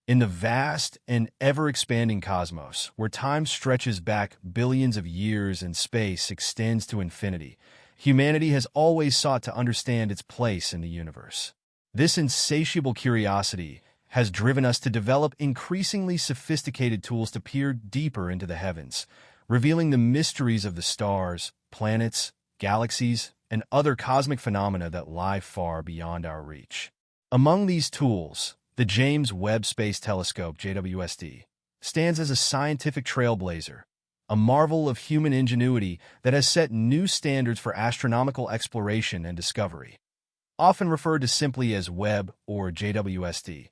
In the vast and ever-expanding cosmos, where time stretches back billions of years and space extends to infinity, humanity has always sought to understand its place in the universe. This insatiable curiosity has driven us to develop increasingly sophisticated tools to peer deeper into the heavens, revealing the mysteries of the stars, planets, galaxies, and other cosmic phenomena that lie far beyond our reach. Among these tools, the James Webb Space Telescope, JWST, stands as a scientific trailblazer, a marvel of human ingenuity that has set new standards for astronomical exploration and discovery. Often referred to simply as Webb or JWST,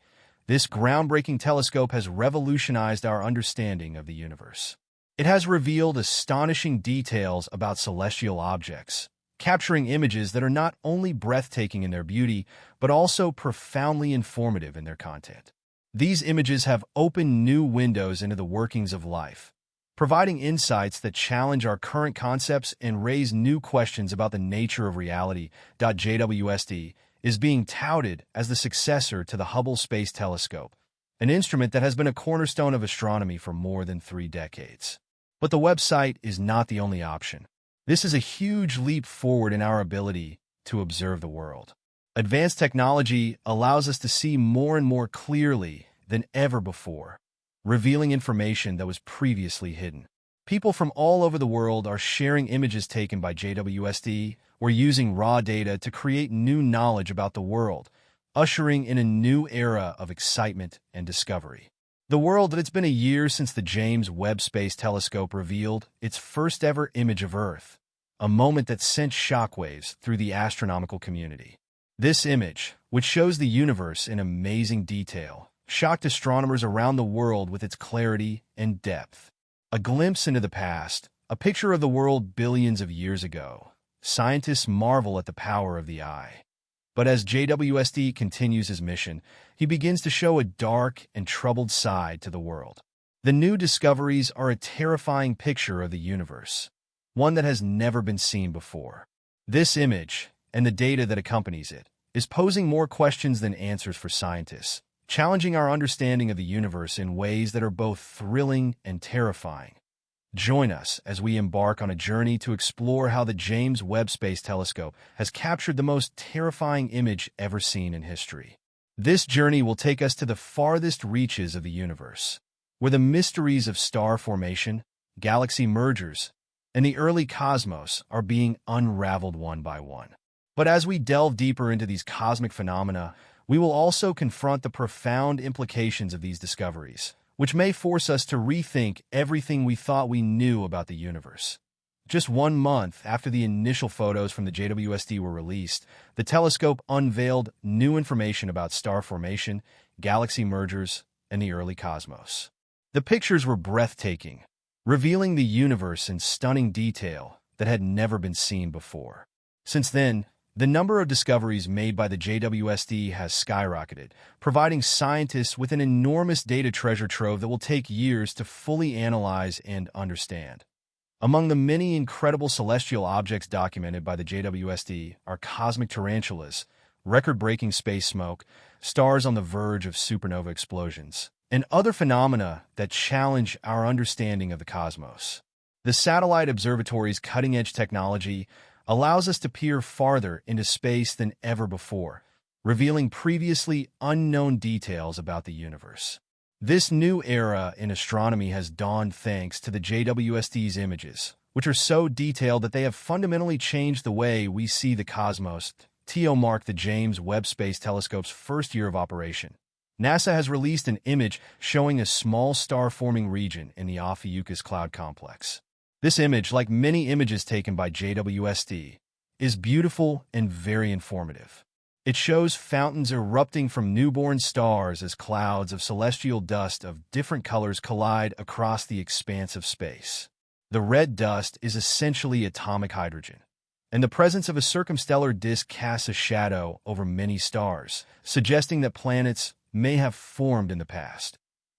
this groundbreaking telescope has revolutionized our understanding of the universe. It has revealed astonishing details about celestial objects, capturing images that are not only breathtaking in their beauty, but also profoundly informative in their content. These images have opened new windows into the workings of life, providing insights that challenge our current concepts and raise new questions about the nature of reality. JWST is being touted as the successor to the Hubble Space Telescope, an instrument that has been a cornerstone of astronomy for more than 3 decades. But the website is not the only option. This is a huge leap forward in our ability to observe the world. Advanced technology allows us to see more and more clearly than ever before, revealing information that was previously hidden. People from all over the world are sharing images taken by JWST or using raw data to create new knowledge about the world, ushering in a new era of excitement and discovery. The world that it's been a year since the James Webb Space Telescope revealed its first-ever image of Earth, a moment that sent shockwaves through the astronomical community. This image, which shows the universe in amazing detail, shocked astronomers around the world with its clarity and depth. A glimpse into the past, a picture of the world billions of years ago. Scientists marvel at the power of the eye. But as JWST continues his mission, he begins to show a dark and troubled side to the world. The new discoveries are a terrifying picture of the universe, one that has never been seen before. This image, and the data that accompanies it, is posing more questions than answers for scientists, challenging our understanding of the universe in ways that are both thrilling and terrifying. Join us as we embark on a journey to explore how the James Webb Space Telescope has captured the most terrifying image ever seen in history. This journey will take us to the farthest reaches of the universe, where the mysteries of star formation, galaxy mergers, and the early cosmos are being unraveled one by one. But as we delve deeper into these cosmic phenomena, we will also confront the profound implications of these discoveries, which may force us to rethink everything we thought we knew about the universe. Just 1 month after the initial photos from the JWST were released, the telescope unveiled new information about star formation, galaxy mergers, and the early cosmos. The pictures were breathtaking, revealing the universe in stunning detail that had never been seen before. Since then, the number of discoveries made by the JWST has skyrocketed, providing scientists with an enormous data treasure trove that will take years to fully analyze and understand. Among the many incredible celestial objects documented by the JWST are cosmic tarantulas, record-breaking space smoke, stars on the verge of supernova explosions, and other phenomena that challenge our understanding of the cosmos. The satellite observatory's cutting-edge technology allows us to peer farther into space than ever before, revealing previously unknown details about the universe. This new era in astronomy has dawned thanks to the JWST's images, which are so detailed that they have fundamentally changed the way we see the cosmos. TO marked the James Webb Space Telescope's first year of operation. NASA has released an image showing a small star-forming region in the Ophiuchus cloud complex. This image, like many images taken by JWST, is beautiful and very informative. It shows fountains erupting from newborn stars as clouds of celestial dust of different colors collide across the expanse of space. The red dust is essentially atomic hydrogen, and the presence of a circumstellar disk casts a shadow over many stars, suggesting that planets may have formed in the past.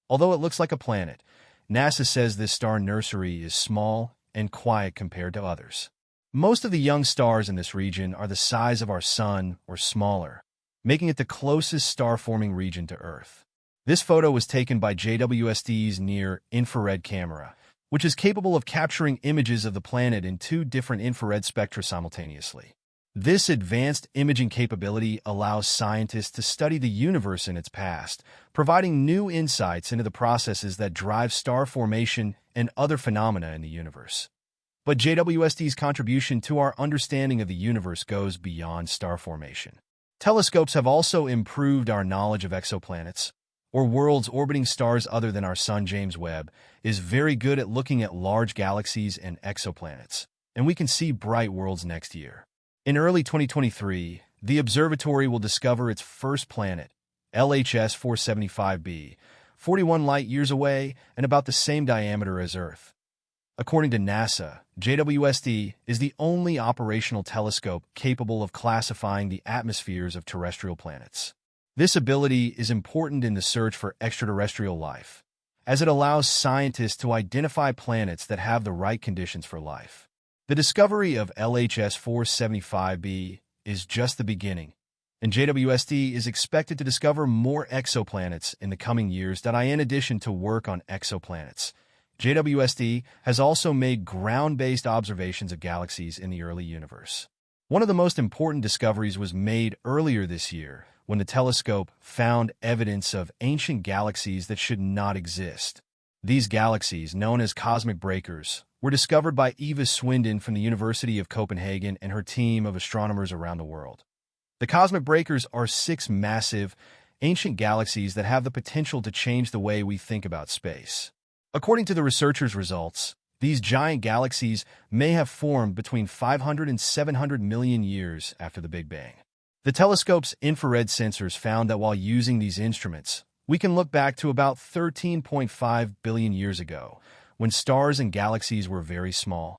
Although it looks like a planet, NASA says this star nursery is small and quiet compared to others. Most of the young stars in this region are the size of our Sun or smaller, making it the closest star-forming region to Earth. This photo was taken by JWST's near-infrared camera, which is capable of capturing images of the planet in two different infrared spectra simultaneously. This advanced imaging capability allows scientists to study the universe in its past, providing new insights into the processes that drive star formation and other phenomena in the universe. But JWST's contribution to our understanding of the universe goes beyond star formation. Telescopes have also improved our knowledge of exoplanets, or worlds orbiting stars other than our Sun. James Webb is very good at looking at large galaxies and exoplanets, and we can see bright worlds next year. In early 2023, the observatory will discover its first planet, LHS 475b, 41 light-years away and about the same diameter as Earth. According to NASA, JWST is the only operational telescope capable of classifying the atmospheres of terrestrial planets. This ability is important in the search for extraterrestrial life, as it allows scientists to identify planets that have the right conditions for life. The discovery of LHS 475b is just the beginning, and JWST is expected to discover more exoplanets in the coming years. In addition to work on exoplanets, JWST has also made ground-based observations of galaxies in the early universe. One of the most important discoveries was made earlier this year when the telescope found evidence of ancient galaxies that should not exist. These galaxies, known as cosmic breakers, were discovered by Eva Swindon from the University of Copenhagen and her team of astronomers around the world. The cosmic breakers are 6 massive, ancient galaxies that have the potential to change the way we think about space. According to the researchers' results, these giant galaxies may have formed between 500 and 700 million years after the Big Bang. The telescope's infrared sensors found that while using these instruments, we can look back to about 13.5 billion years ago, when stars and galaxies were very small.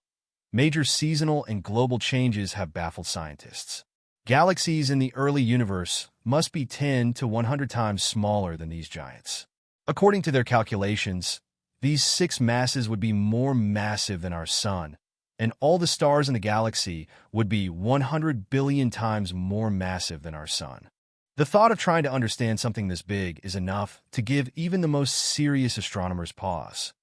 Major seasonal and global changes have baffled scientists. Galaxies in the early universe must be 10 to 100 times smaller than these giants. According to their calculations, these 6 masses would be more massive than our Sun, and all the stars in the galaxy would be 100 billion times more massive than our Sun. The thought of trying to understand something this big is enough to give even the most serious astronomers pause.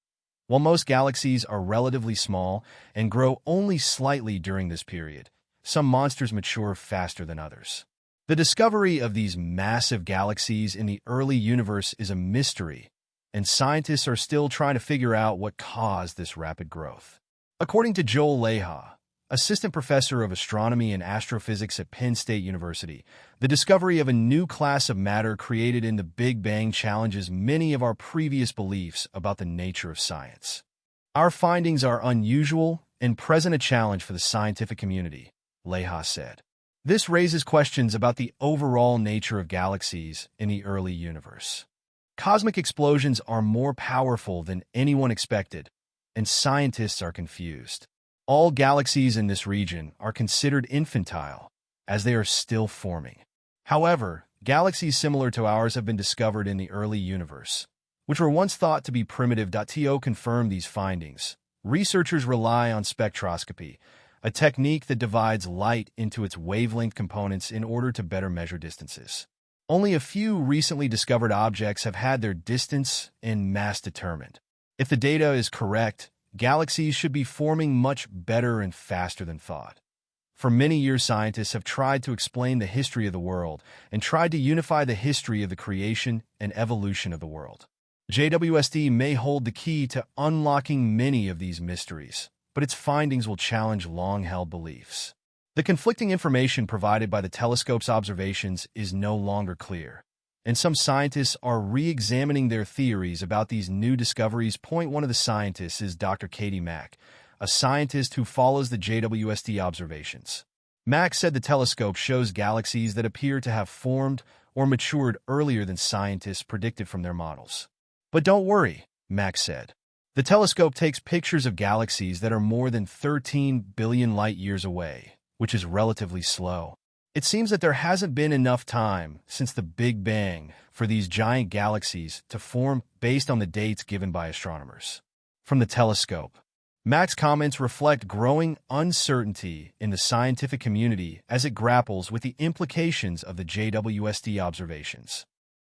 While most galaxies are relatively small and grow only slightly during this period, some monsters mature faster than others. The discovery of these massive galaxies in the early universe is a mystery, and scientists are still trying to figure out what caused this rapid growth. According to Joel Leha, assistant professor of astronomy and astrophysics at Penn State University, the discovery of a new class of matter created in the Big Bang challenges many of our previous beliefs about the nature of science. Our findings are unusual and present a challenge for the scientific community, Leha said. This raises questions about the overall nature of galaxies in the early universe. Cosmic explosions are more powerful than anyone expected, and scientists are confused. All galaxies in this region are considered infantile, as they are still forming. However, galaxies similar to ours have been discovered in the early universe, which were once thought to be primitive. To confirm these findings, researchers rely on spectroscopy, a technique that divides light into its wavelength components in order to better measure distances. Only a few recently discovered objects have had their distance and mass determined. If the data is correct, galaxies should be forming much better and faster than thought. For many years, scientists have tried to explain the history of the world and tried to unify the history of the creation and evolution of the world. JWST may hold the key to unlocking many of these mysteries, but its findings will challenge long-held beliefs. The conflicting information provided by the telescope's observations is no longer clear, and some scientists are re-examining their theories about these new discoveries. One of the scientists is Dr. Katie Mack, a scientist who follows the JWST observations. Mack said the telescope shows galaxies that appear to have formed or matured earlier than scientists predicted from their models. But don't worry, Mack said. The telescope takes pictures of galaxies that are more than 13 billion light-years away, which is relatively slow. It seems that there hasn't been enough time since the Big Bang for these giant galaxies to form based on the dates given by astronomers. From the telescope, Mack's comments reflect growing uncertainty in the scientific community as it grapples with the implications of the JWST observations.